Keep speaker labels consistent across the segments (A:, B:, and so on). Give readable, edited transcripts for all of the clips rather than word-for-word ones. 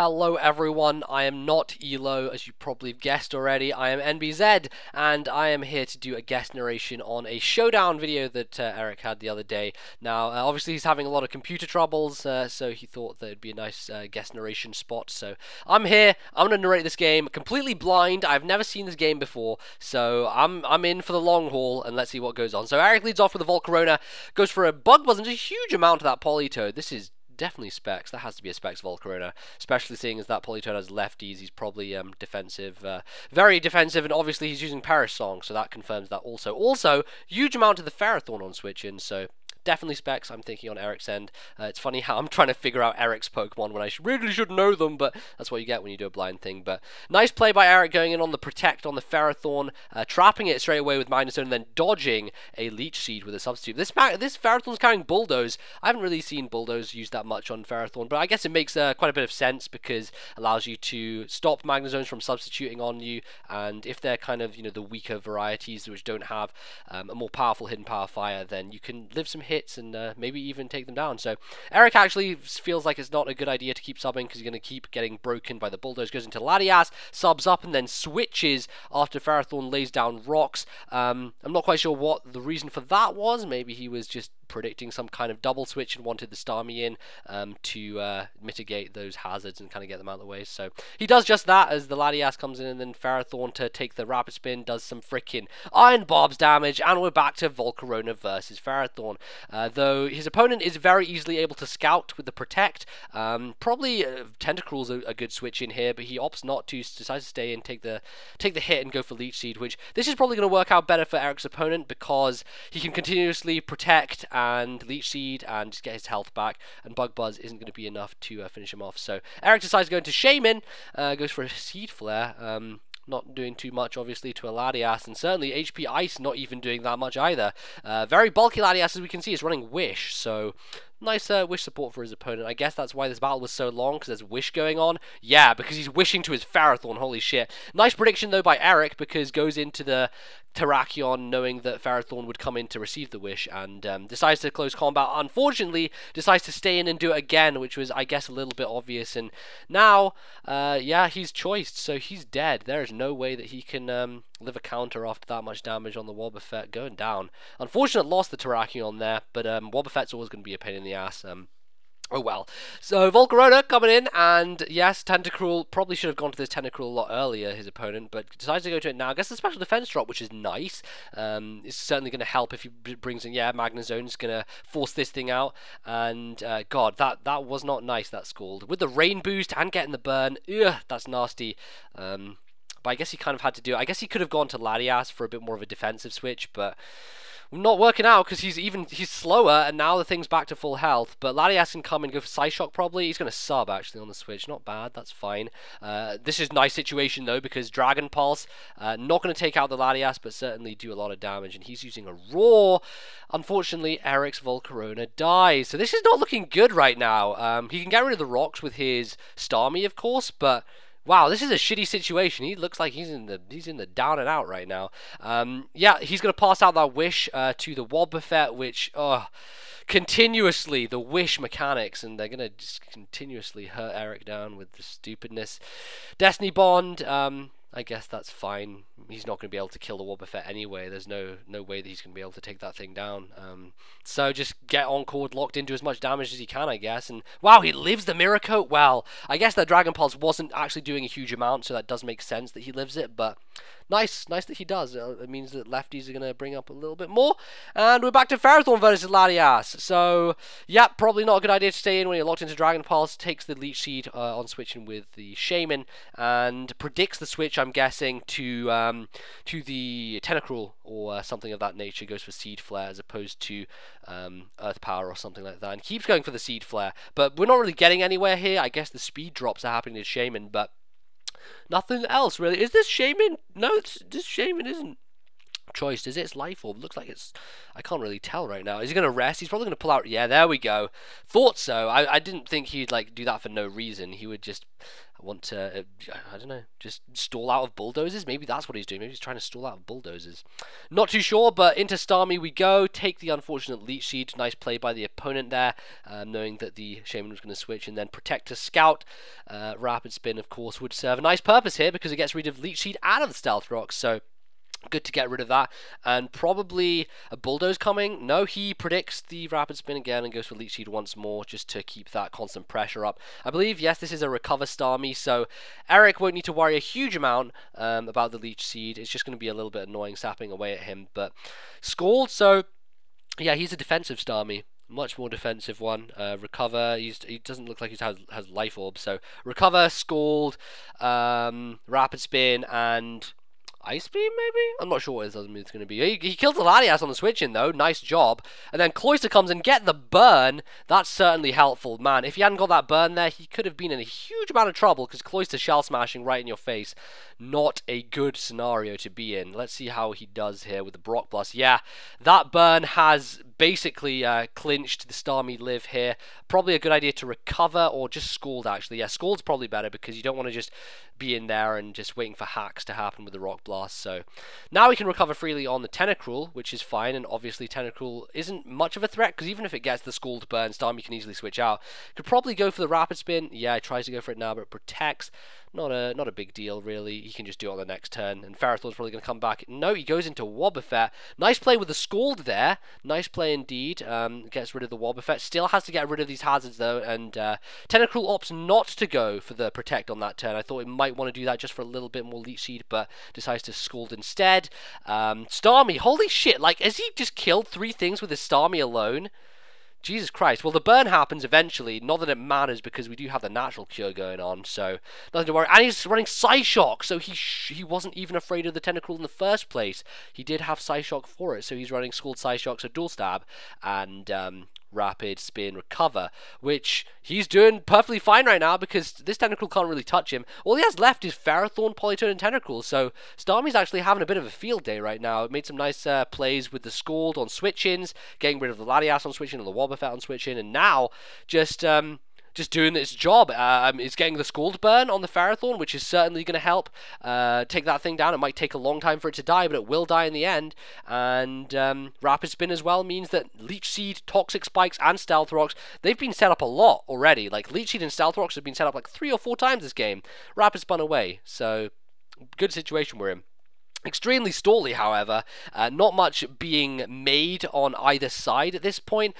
A: Hello everyone, I am not Elo, as you probably have guessed already. I am NBZ, and I am here to do a guest narration on a showdown video that Eric had the other day. Now, obviously he's having a lot of computer troubles, so he thought that it'd be a nice guest narration spot. So I'm here, I'm going to narrate this game completely blind. I've never seen this game before, so I'm in for the long haul, and let's see what goes on. So Eric leads off with a Volcarona, goes for a Bug Buzz, and a huge amount of that Politoed. This is definitely Specs. That has to be a Specs Volcarona, especially seeing as that Politoed has lefties. He's probably defensive, very defensive, and obviously he's using Perish Song, so that confirms that also. Also, huge amount of the Ferrothorn on switching, so definitely Specs, I'm thinking, on Eric's end. It's funny how I'm trying to figure out Eric's Pokemon when I really should know them, but that's what you get when you do a blind thing. But nice play by Eric, going in on the Protect on the Ferrothorn, trapping it straight away with Magnezone, and then dodging a Leech Seed with a substitute. This Ferrothorn's carrying Bulldoze. I haven't really seen Bulldoze used that much on Ferrothorn, but I guess it makes quite a bit of sense because it allows you to stop Magnezones from substituting on you, and if they're kind of, the weaker varieties which don't have a more powerful hidden power fire, then you can live some hits and maybe even take them down. So Eric actually feels like it's not a good idea to keep subbing because you're going to keep getting broken by the Bulldoze. Goes into Latias, subs up, and then switches after Ferrothorn lays down rocks. I'm not quite sure what the reason for that was. Maybe he was just predicting some kind of double switch and wanted the Starmie in to mitigate those hazards and kind of get them out of the way. So he does just that as the Latias comes in, and then Ferrothorn to take the Rapid Spin does some freaking Iron Barbs damage, and we're back to Volcarona versus Ferrothorn. Though his opponent is very easily able to scout with the Protect. Probably Tentacruel's a good switch in here, but he opts not to, decides to stay and take the hit and go for Leech Seed, which this is probably going to work out better for Eric's opponent because he can continuously Protect and Leech Seed and just get his health back, and Bug Buzz isn't going to be enough to finish him off. So Eric decides to go into Shaman, goes for a Seed Flare. Not doing too much, obviously, to a Latias, and certainly HP Ice not even doing that much either. Very bulky Latias, as we can see, is running Wish, so nice Wish support for his opponent. I guess that's why this battle was so long, because there's Wish going on. Yeah, because he's wishing to his Ferrothorn, holy shit. Nice prediction, though, by Eric, because goes into the Terrakion knowing that Ferrothorn would come in to receive the Wish, and decides to close combat. Unfortunately, decides to stay in and do it again, which was, I guess, a little bit obvious, and now, yeah, he's choiced, so he's dead. There is no way that he can live a counter after that much damage on the Wobbuffet going down. Unfortunate loss the Terrakion there, but Wobbuffet's always going to be a pain in the ass. Oh well. So Volcarona coming in, and yes, Tentacruel probably should have gone to this Tentacruel a lot earlier, his opponent, but decides to go to it now. I guess the special defense drop, which is nice. It's certainly going to help if he brings in, yeah, Magnezone is going to force this thing out, and God, that was not nice, that Scald. With the Rain Boost and getting the burn, ugh, that's nasty. But I guess he kind of had to do it. I guess he could have gone to Latias for a bit more of a defensive switch, but not working out because he's slower, and now the thing's back to full health. But Latias can come and go for Psyshock probably. He's going to sub actually on the switch. Not bad, that's fine. This is a nice situation though because Dragon Pulse, not going to take out the Latias, but certainly do a lot of damage, and he's using a Roar. Unfortunately, Eric's Volcarona dies. So this is not looking good right now. He can get rid of the rocks with his Starmie, of course, but wow, this is a shitty situation. He looks like he's in the down and out right now. Yeah, he's going to pass out that Wish to the Wobbuffet, which, continuously, the Wish mechanics, and they're going to just continuously hurt Eric down with the stupidness. Destiny Bond, I guess that's fine. He's not going to be able to kill the Wobbuffet anyway. There's no way that he's going to be able to take that thing down. So just get Encore locked into as much damage as he can, I guess. And wow, he lives the Mirror Coat. Well, I guess that Dragon Pulse wasn't actually doing a huge amount, so that does make sense that he lives it. But nice that he does. It means that lefties are going to bring up a little bit more. And we're back to Ferrothorn versus Latias. So, yeah, probably not a good idea to stay in when you're locked into Dragon Pulse. Takes the Leech Seed on switching with the Shaman, and predicts the switch, I'm guessing, to the Tentacruel or something of that nature. Goes for Seed Flare as opposed to Earth Power or something like that, and keeps going for the Seed Flare. But we're not really getting anywhere here. I guess the speed drops are happening to Shaman, but nothing else really. Is this Shaman? No, this Shaman isn't choice. Does it? It's Life Orb. Looks like it's... I can't really tell right now. Is he going to rest? He's probably going to pull out... Yeah, there we go. Thought so. I didn't think he'd, like, do that for no reason. He would just want to... I don't know. Just stall out of bulldozers? Maybe that's what he's doing. Maybe he's trying to stall out of bulldozers. Not too sure, but into Starmie we go. Take the unfortunate Leech Seed. Nice play by the opponent there, knowing that the Shaman was going to switch. And then Protector Scout. Rapid Spin, of course, would serve a nice purpose here because it gets rid of Leech Seed out of the Stealth Rock. So... good to get rid of that, and probably a Bulldoze coming. No, he predicts the Rapid Spin again and goes for Leech Seed once more just to keep that constant pressure up. I believe, yes, this is a Recover Starmie, so Eric won't need to worry a huge amount about the Leech Seed. It's just going to be a little bit annoying sapping away at him, but Scald, so yeah, he's a defensive Starmie. Much more defensive one. Recover, he doesn't look like he has Life Orb, so Recover, Scald, Rapid Spin, and... Ice Beam, maybe? I'm not sure what his other move's going to be. He kills the Latias on the switch-in, though. Nice job. And then Cloyster comes and get the burn. That's certainly helpful. Man, if he hadn't got that burn there, he could have been in a huge amount of trouble because Cloyster shell smashing right in your face. Not a good scenario to be in. Let's see how he does here with the Brock Blast. Yeah, that burn has basically clinched the Starmie live here. Probably a good idea to recover or just Scald, actually. Yeah, Scald's probably better because you don't want to just be in there and just waiting for hacks to happen with the Rock Blast. So now we can recover freely on the Tentacruel, which is fine, and obviously Tentacruel isn't much of a threat because even if it gets the Scald burn, Starmie can easily switch out. Could probably go for the Rapid Spin. Yeah, he tries to go for it now, but it protects. Not a big deal, really. He can just do it on the next turn, and Ferrothorn's probably going to come back. No, he goes into Wobbuffet. Nice play with the Scald there. Nice play indeed. Gets rid of the Wobbuffet. Still has to get rid of these hazards, though, and Tentacruel opts not to go for the Protect on that turn. I thought it might want to do that just for a little bit more Leech Seed, but decides to Scald instead. Starmie, holy shit, like, has he just killed 3 things with his Starmie alone? Jesus Christ. Well, the burn happens eventually. Not that it matters because we do have the natural cure going on, so nothing to worry. And he's running Psyshock, so he wasn't even afraid of the Tentacruel in the first place. He did have Psyshock for it, so he's running Scald Psyshock, so Dual Stab, and Rapid Spin Recover, which he's doing perfectly fine right now because this Tentacruel can't really touch him. All he has left is Ferrothorn, Politoed, and Tentacruel, so Starmie's actually having a bit of a field day right now. It made some nice plays with the Scald on switch-ins, getting rid of the Latias on switch-in, and the Wobbuffet on switch-in, and now just doing its job. It's getting the Scald burn on the Ferrothorn, which is certainly going to help take that thing down. It might take a long time for it to die, but it will die in the end. And Rapid Spin as well means that Leech Seed, Toxic Spikes, and Stealth Rocks, they've been set up a lot already. Like, Leech Seed and Stealth Rocks have been set up like 3 or 4 times this game. Rapid Spun away, so good situation we're in. Extremely stally, however, not much being made on either side at this point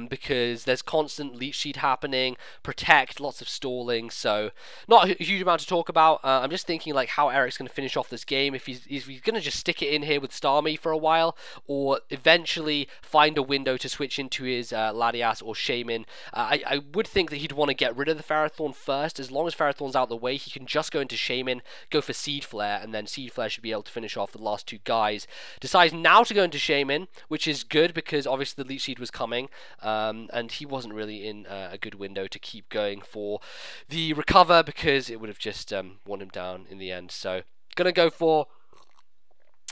A: because there's constant Leech Seed happening, Protect, lots of stalling, so not a huge amount to talk about. I'm just thinking like how Eric's going to finish off this game, if he's going to just stick it in here with Starmie for a while, or eventually find a window to switch into his Latias or Shaman. I would think that he'd want to get rid of the Ferrothorn first. As long as Ferrothorn's out of the way, he can just go into Shaman, go for Seed Flare, and then Seed Flare should be able to finish off the last 2 guys. Decides now to go into Shaman, which is good because obviously the Leech Seed was coming, and he wasn't really in a good window to keep going for the Recover because it would have just worn him down in the end. So gonna go for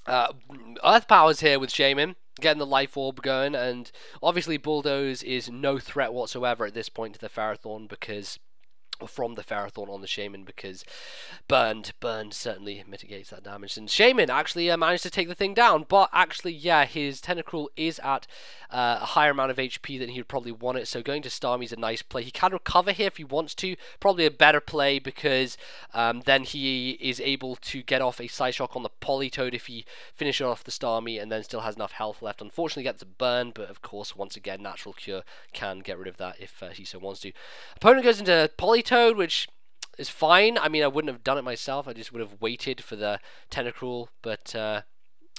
A: Earth Powers here with Shaman, getting the Life Orb going, and obviously Bulldoze is no threat whatsoever at this point to the Ferrothorn because... or from the Ferrothorn on the Shaman because burned certainly mitigates that damage. And Shaman actually managed to take the thing down, but actually, yeah, his Tentacruel is at a higher amount of HP than he would probably want it, so going to Starmie's a nice play. He can recover here if he wants to, probably a better play because then he is able to get off a Psyshock on the Politoed if he finishes off the Starmie and then still has enough health left. Unfortunately gets a burn, but of course, once again, Natural Cure can get rid of that if he so wants to. Opponent goes into Politoed, which is fine. I mean, I wouldn't have done it myself. I just would have waited for the Tentacruel, but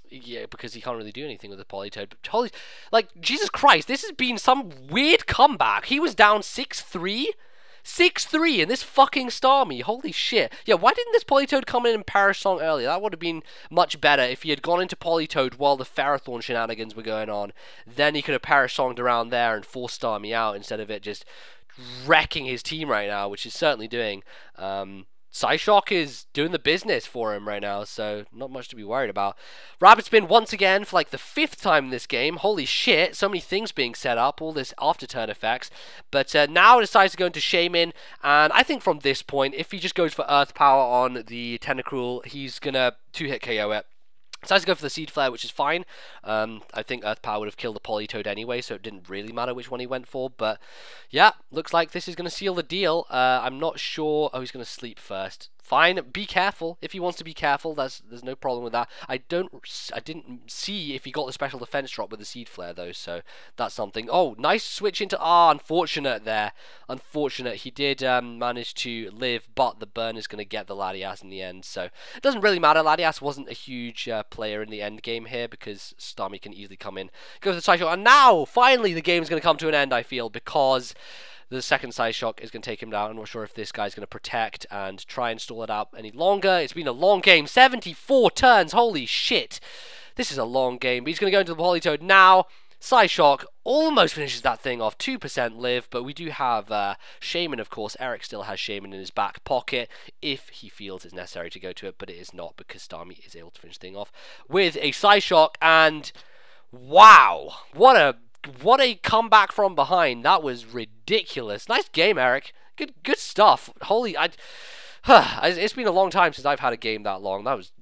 A: yeah, because he can't really do anything with the Politoed. But holy, like, Jesus Christ, this has been some weird comeback. He was down 6-3? 6-3 in this fucking Starmie. Holy shit. Yeah, why didn't this Politoed come in Perish Song earlier? That would have been much better if he had gone into Politoed while the Ferrothorn shenanigans were going on. Then he could have Perish Songed around there and forced Starmie out instead of it just wrecking his team right now, which he's certainly doing. Psyshock is doing the business for him right now, so not much to be worried about. Rapid Spin once again for like the 5th time in this game. Holy shit, so many things being set up, all this after turn effects. But now it decides to go into Shaman, and I think from this point, if he just goes for Earth Power on the Tentacruel, he's gonna 2-hit KO it. Decides to go for the Seed Flare, which is fine. I think Earth Power would have killed the Politoed anyway, so it didn't really matter which one he went for. But yeah, looks like this is going to seal the deal. I'm not sure. Oh, he's going to sleep first. Fine, be careful. If he wants to be careful, there's no problem with that. I didn't see if he got the special defense drop with the Seed Flare though, so that's something. Oh, nice switch into unfortunate there. Unfortunate. He did manage to live, but the burn is going to get the Latias in the end, so it doesn't really matter. Latias wasn't a huge player in the end game here because Starmie can easily come in, go to the Psyshock, and now finally the game's going to come to an end, I feel, because the second Psyshock is going to take him down. I'm not sure if this guy's going to protect and try and stall it out any longer. It's been a long game. 74 turns. Holy shit. This is a long game. But he's going to go into the Politoed now. Psyshock almost finishes that thing off. 2% live, but we do have Shaman, of course. Eric still has Shaman in his back pocket if he feels it's necessary to go to it, but it is not because Starmie is able to finish the thing off with a Psyshock. And wow, what a comeback from behind. That was ridiculous. Nice game, Eric. Good stuff. Holy, it's been a long time since I've had a game that long. That was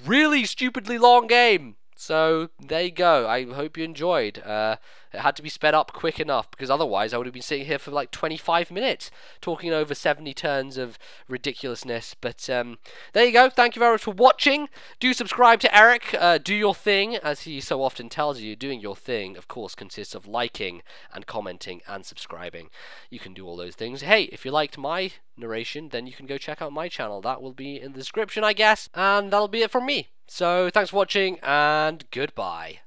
A: really stupidly long game. So there you go. I hope you enjoyed. It had to be sped up quick enough because otherwise I would have been sitting here for like 25 minutes talking over 70 turns of ridiculousness. But there you go. Thank you very much for watching. Do subscribe to Eric. Do your thing, as he so often tells you. Doing your thing, of course, consists of liking and commenting and subscribing. You can do all those things. Hey, if you liked my narration, then you can go check out my channel. That will be in the description, I guess. And that'll be it from me. So thanks for watching and goodbye.